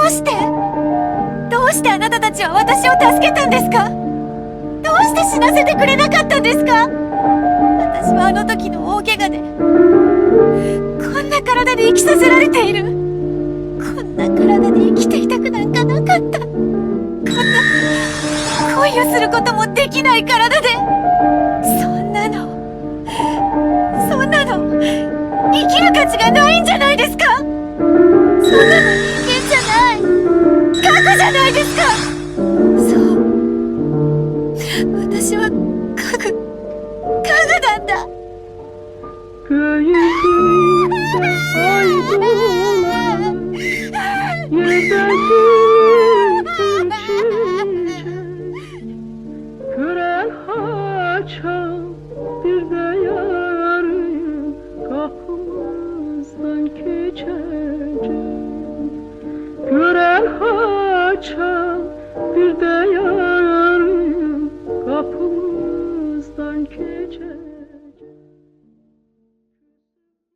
どうしてあなたたちは私を助けたんですか？どうして死なせてくれなかったんですか？私はあの時の大怪我でこんな体で生きさせられている。こんな体で生きていたくなんかなかった。こんな恋をすることもできない体で、そんなの生きる価値がないんじゃないですか？そんなの人間じゃない、核じゃないですか。そう、私は家具なんだ。Köyümde aydoğan Yerdeki çiçek Gören haçan bir de yarın Kapımızdan geçecek Gören haçan bir de yarın Kapımızdan geçecek